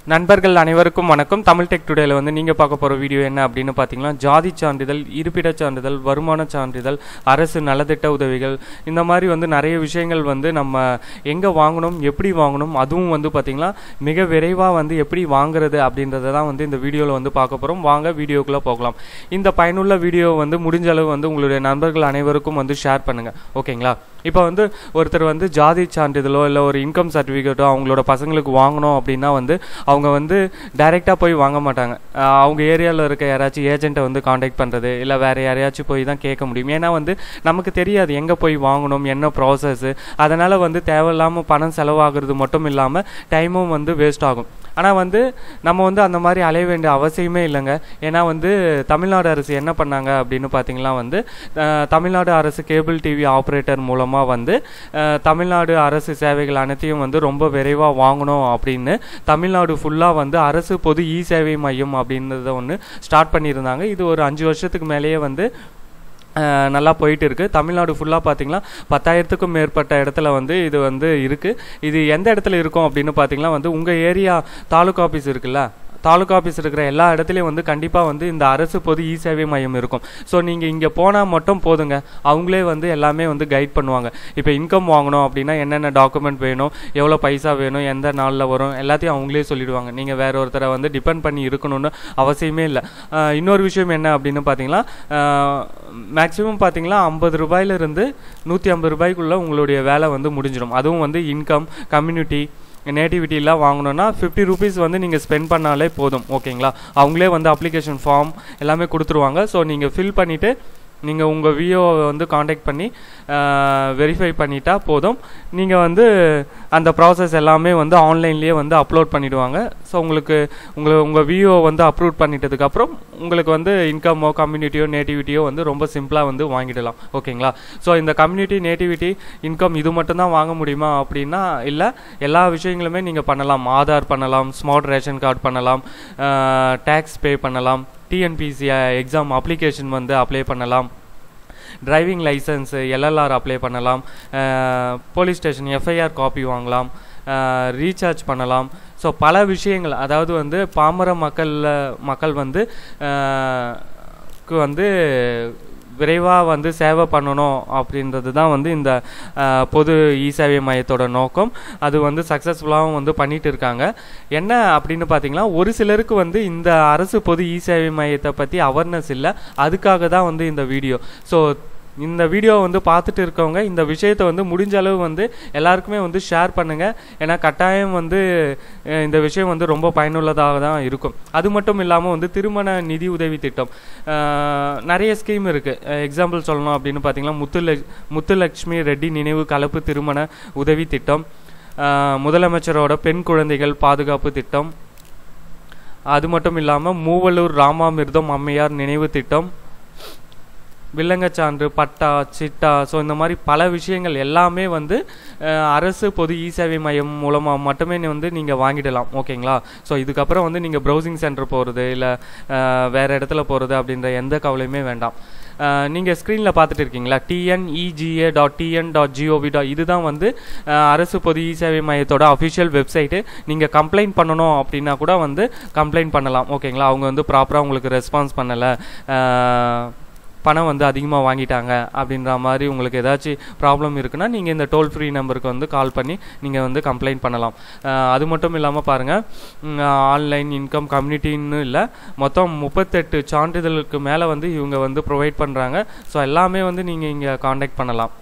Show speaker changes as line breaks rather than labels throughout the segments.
நண்பர்கள் அனைவருக்கும் வணக்கம். தமிழ் டெக் டுடேல வந்து நீங்கள் பார்க்க போகிற வீடியோ என்ன அப்படின்னு பார்த்தீங்கன்னா, ஜாதி சான்றிதழ், இருப்பிடச் சான்றிதழ், வருமான சான்றிதழ், அரசு நலத்திட்ட உதவிகள், இந்த மாதிரி வந்து நிறைய விஷயங்கள் வந்து நம்ம எங்கே வாங்கணும், எப்படி வாங்கணும், அதுவும் வந்து பார்த்திங்கன்னா மிக விரைவாக வந்து எப்படி வாங்குறது அப்படின்றத தான் வந்து இந்த வீடியோவில் வந்து பார்க்க போகிறோம். வாங்க வீடியோக்குள்ளே போகலாம். இந்த பயனுள்ள வீடியோ வந்து முடிஞ்ச அளவு வந்து உங்களுடைய நண்பர்கள் அனைவருக்கும் வந்து ஷேர் பண்ணுங்கள், ஓகேங்களா? இப்போ வந்து ஒருத்தர் வந்து ஜாதி சான்றிதழோ இல்லை ஒரு இன்கம் சர்டிஃபிகேட்டோ அவங்களோட பசங்களுக்கு வாங்கணும் அப்படின்னா வந்து அவங்க வந்து டைரெக்டாக போய் வாங்க மாட்டாங்க. அவங்க ஏரியாவில் இருக்க யாராச்சும் ஏஜென்ட்டை வந்து காண்டாக்ட் பண்ணுறது இல்லை வேறு யாரையாச்சும் போய் தான் கேட்க முடியும். ஏன்னா வந்து நமக்கு தெரியாது எங்கே போய் வாங்கணும், என்ன ப்ராசஸ்ஸு. அதனால் வந்து தேவையில்லாமல் பணம் செலவாகிறது மட்டும் இல்லாமல் டைமும் வந்து வேஸ்ட் ஆகும். ஆனால் வந்து நம்ம வந்து அந்த மாதிரி அலைய வேண்டிய அவசியமே இல்லைங்க. ஏன்னா வந்து தமிழ்நாடு அரசு என்ன பண்ணாங்க அப்படின்னு பார்த்தீங்கன்னா வந்து தமிழ்நாடு அரசு கேபிள் டிவி ஆப்ரேட்டர் மூலமாக வந்து தமிழ்நாடு அரசு சேவைகள் அனைத்தையும் வந்து ரொம்ப விரைவாக வாங்கணும் அப்படின்னு தமிழ்நாடு ஃபுல்லாக வந்து அரசு பொது இ சேவை மையம் அப்படின்றத ஒன்று ஸ்டார்ட் பண்ணியிருந்தாங்க. இது ஒரு 5 வருஷத்துக்கு மேலேயே வந்து நல்லா போயிட்டு இருக்குது. தமிழ்நாடு ஃபுல்லாக பார்த்திங்கன்னா 10,000க்கும் மேற்பட்ட இடத்துல வந்து இது வந்து இருக்குது. இது எந்த இடத்துல இருக்கும் அப்படின்னு பார்த்திங்கன்னா வந்து உங்கள் ஏரியா தாலுகா ஆஃபீஸ் இருக்குல்ல, தாலுகா ஆஃபீஸ் இருக்கிற எல்லா இடத்துலையும் வந்து கண்டிப்பாக வந்து இந்த அரசு பொது இ சேவை மையம் இருக்கும். ஸோ நீங்கள் இங்கே போனால் மட்டும் போதுங்க, அவங்களே வந்து எல்லாமே வந்து கைட் பண்ணுவாங்க. இப்போ இன்கம் வாங்கணும் அப்படின்னா என்னென்ன டாக்குமெண்ட் வேணும், எவ்வளோ பைசா வேணும், எந்த நாளில் வரும், எல்லாத்தையும் அவங்களே சொல்லிடுவாங்க. நீங்கள் வேற ஒருத்தரை வந்து டிபெண்ட் பண்ணி இருக்கணும்னு அவசியமே இல்லை. இன்னொரு விஷயம் என்ன அப்படின்னு பார்த்தீங்கன்னா, மேக்ஸிமம் பார்த்தீங்கன்னா 50 ரூபாயிலிருந்து 150 ரூபாய்க்குள்ளே உங்களுடைய வேலை வந்து முடிஞ்சிடும். அதுவும் வந்து இன்கம், கம்யூனிட்டி, நேட்டிவிட்டிலாம் வாங்கணுன்னா 50 ரூபீஸ் வந்து நீங்கள் ஸ்பெண்ட் பண்ணாலே போதும், ஓகேங்களா? அவங்களே வந்து அப்ளிகேஷன் ஃபார்ம் எல்லாமே கொடுத்துருவாங்க. ஸோ நீங்கள் ஃபில் பண்ணிவிட்டு நீங்கள் உங்கள் விஓவை வந்து காண்டாக்ட் பண்ணி வெரிஃபை பண்ணிட்டா போதும். நீங்கள் வந்து அந்த ப்ராசஸ் எல்லாமே வந்து ஆன்லைன்லேயே வந்து அப்லோட் பண்ணிவிடுவாங்க. ஸோ உங்கள் விஓ வந்து அப்ரூவ் பண்ணிட்டதுக்கப்புறம் உங்களுக்கு வந்து இன்கமோ கம்யூனிட்டியோ நேட்டிவிட்டியோ வந்து ரொம்ப சிம்பிளாக வந்து வாங்கிடலாம், ஓகேங்களா? ஸோ இந்த கம்யூனிட்டி, நேட்டிவிட்டி, இன்கம் இது மட்டும்தான் வாங்க முடியுமா அப்படின்னா இல்லை, எல்லா விஷயங்களுமே நீங்கள் பண்ணலாம். ஆதார் பண்ணலாம், ஸ்மார்ட் ரேஷன் கார்டு பண்ணலாம், டேக்ஸ் பே பண்ணலாம், டிஎன்பிசி எக்ஸாம் அப்ளிகேஷன் வந்து அப்ளை பண்ணலாம், டிரைவிங் லைசன்ஸு எல்எல்ஆர் அப்ளை பண்ணலாம், போலீஸ் ஸ்டேஷன் எஃப்ஐஆர் காப்பி வாங்கலாம், ரீசார்ஜ் பண்ணலாம். ஸோ பல விஷயங்கள், அதாவது வந்து பாமர மக்கள் வந்து வந்து விரைவாக வந்து சேவை பண்ணணும் அப்படின்றது தான் வந்து இந்த பொது இ சேவை மையத்தோட நோக்கம். அது வந்து சக்ஸஸ்ஃபுல்லாகவும் வந்து பண்ணிட்டு இருக்காங்க. என்ன அப்படின்னு பார்த்தீங்கன்னா, ஒரு சிலருக்கு வந்து இந்த அரசு பொது இ சேவை மையத்தை பற்றி அவேர்னஸ் இல்லை. அதுக்காக தான் வந்து இந்த வீடியோ. ஸோ இந்த வீடியோ வந்து பார்த்துட்டு இருக்கவங்க இந்த விஷயத்தை வந்து முடிஞ்ச அளவு வந்து எல்லாருக்குமே வந்து ஷேர் பண்ணுங்கள். ஏன்னா கட்டாயம் வந்து இந்த விஷயம் வந்து ரொம்ப பயனுள்ளதாக தான் இருக்கும். அது மட்டும் இல்லாமல் வந்து திருமண நிதி உதவி திட்டம் நிறைய ஸ்கீம் இருக்குது. எக்ஸாம்பிள் சொல்லணும் அப்படின்னு பார்த்தீங்கன்னா முத்துலட்சுமி ரெட்டி நினைவு கலப்பு திருமண உதவி திட்டம், முதலமைச்சரோட பெண் குழந்தைகள் பாதுகாப்பு திட்டம், அது மட்டும் இல்லாமல் மூவலூர் ராமாமிர்தம் அம்மையார் நினைவு திட்டம், வில்லங்கச்சான்று, பட்டா, சிட்டா. ஸோ இந்த மாதிரி பல விஷயங்கள் எல்லாமே வந்து அரசு பொது இ சேவை மையம் மூலமாக மட்டுமே வந்து நீங்கள் வாங்கிடலாம், ஓகேங்களா? ஸோ இதுக்கப்புறம் வந்து நீங்கள் ப்ரௌசிங் சென்டர் போகிறது இல்லை வேறு இடத்துல போகிறது அப்படின்ற எந்த கவலையுமே வேண்டாம். நீங்கள் ஸ்க்ரீனில் பார்த்துட்டு இருக்கீங்களா, tnega.tn.gov. இதுதான் வந்து அரசு பொது இ சேவை மையத்தோட அஃபிஷியல் வெப்சைட்டு. நீங்கள் கம்ப்ளைண்ட் பண்ணணும் அப்படின்னா கூட வந்து கம்ப்ளைண்ட் பண்ணலாம், ஓகேங்களா? அவங்க வந்து ப்ராப்பராக உங்களுக்கு ரெஸ்பான்ஸ் பண்ணலை, பணம் வந்து அதிகமாக வாங்கிட்டாங்க அப்படின்ற மாதிரி உங்களுக்கு ஏதாச்சும் ப்ராப்ளம் இருக்குன்னா நீங்கள் இந்த டோல் ஃப்ரீ நம்பருக்கு வந்து கால் பண்ணி நீங்கள் வந்து கம்ப்ளைண்ட் பண்ணலாம். அது மட்டும் இல்லாமல் பாருங்கள், ஆன்லைன் இன்கம் கம்யூனிட்டின்னு இல்லை, மொத்தம் 38 சான்றிதழுக்கு மேலே வந்து இவங்க வந்து ப்ரொவைட் பண்ணுறாங்க. ஸோ எல்லாமே வந்து நீங்கள் இங்கே காண்டாக்ட் பண்ணலாம்.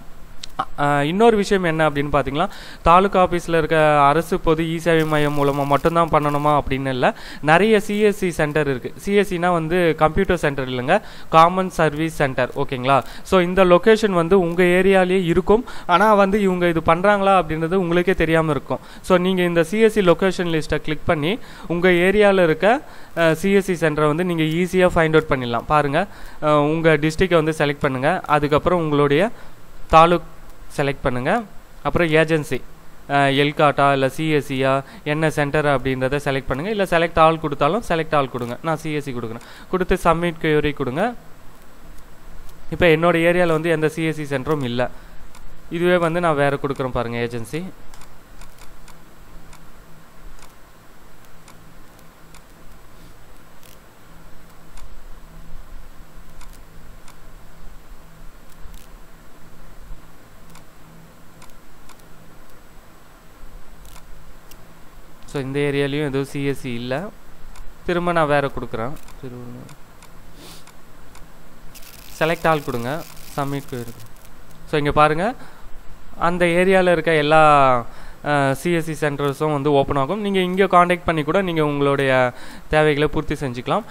இன்னொரு விஷயம் என்ன அப்படின்னு பார்த்தீங்கன்னா, தாலுகா ஆஃபீஸில் இருக்க அரசு பொது இ சேவை மையம் மூலமாக மட்டும்தான் பண்ணணுமா அப்படின்னு இல்லை. நிறைய சிஎஸ்சி சென்டர் இருக்குது. சிஎஸ்சினா வந்து கம்ப்யூட்டர் சென்டர் இல்லைங்க, காமன் சர்வீஸ் சென்டர், ஓகேங்களா? ஸோ இந்த லொக்கேஷன் வந்து உங்கள் ஏரியாலேயே இருக்கும். ஆனால் வந்து இவங்க இது பண்ணுறாங்களா அப்படின்றது உங்களுக்கே தெரியாமல் இருக்கும். ஸோ நீங்கள் இந்த சிஎஸ்சி லொக்கேஷன் லிஸ்ட்டை கிளிக் பண்ணி உங்கள் ஏரியாவில் இருக்க சிஎஸ்சி சென்டரை வந்து நீங்கள் ஈஸியாக ஃபைண்ட் அவுட் பண்ணிடலாம். பாருங்கள், உங்கள் டிஸ்ட்ரிக்டை வந்து செலக்ட் பண்ணுங்கள். அதுக்கப்புறம் உங்களுடைய தாலுக் செலக்ட் பண்ணுங்கள். அப்புறம் ஏஜென்சி எல்காட்டா இல்லை சிஎஸ்சியா என்ன சென்டர் அப்படின்றத செலக்ட் பண்ணுங்கள். இல்லை செலக்ட் ஆல் கொடுத்தாலும் செலக்ட் ஆல் கொடுங்க. நான் சிஎஸ்சி கொடுக்குறேன். கொடுத்து சப்மிட் கியூரி கொடுங்க. இப்போ என்னோடய ஏரியாவில் வந்து எந்த சிஎஸ்சி சென்டரும் இல்லை. இதுவே வந்து நான் வேறு கொடுக்குறேன் பாருங்கள், ஏஜென்சி. ஸோ இந்த ஏரியாலையும் எதுவும் சிஎஸ்சி இல்லை. திரும்ப நான் வேறு கொடுக்குறேன். செலக்ட் ஆல் கொடுங்க, சப்மிட் இருக்கு. ஸோ இங்கே பாருங்கள், அந்த ஏரியாவில் இருக்க எல்லா சிஎஸ்சி சென்டர்ஸும் வந்து ஓப்பன் ஆகும். நீங்கள் இங்கே காண்டாக்ட் பண்ணி கூட நீங்கள் உங்களுடைய தேவைகளை பூர்த்தி செஞ்சுக்கலாம்.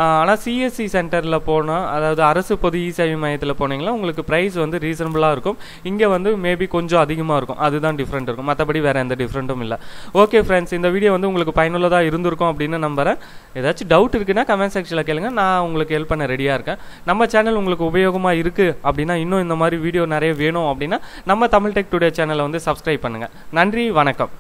ஆனால் சிஎஸ்சி சென்டரில் போனால், அதாவது அரசு பொது இ-சேவை மையத்தில் போனீங்கன்னா உங்களுக்கு ப்ரைஸ் வந்து ரீசனபுளாக இருக்கும். இங்கே வந்து மேபி கொஞ்சம் அதிகமாக இருக்கும், அதுதான் டிஃப்ரெண்ட் இருக்கும். மற்றபடி வேறு எந்த டிஃப்ரெண்ட்டும் இல்லை. ஓகே ஃப்ரெண்ட்ஸ், இந்த வீடியோ வந்து உங்களுக்கு பயனுள்ளதாக இருந்திருக்கும் அப்படின்னு நம்புகிறேன். ஏதாச்சும் டவுட் இருக்குன்னா கமெண்ட் செக்ஷனில் கேளுங்க, நான் உங்களுக்கு ஹெல்ப் பண்ண ரெடியாக இருக்கேன். நம்ம சேனல் உங்களுக்கு உபயோகமாக இருக்குது அப்படின்னா, இன்னும் இந்த மாதிரி வீடியோ நிறைய வேணும் அப்படின்னா நம்ம தமிழ் டெக் டுடே சேனலை வந்து சப்ஸ்கிரைப் பண்ணுங்கள். நன்றி, வணக்கம்.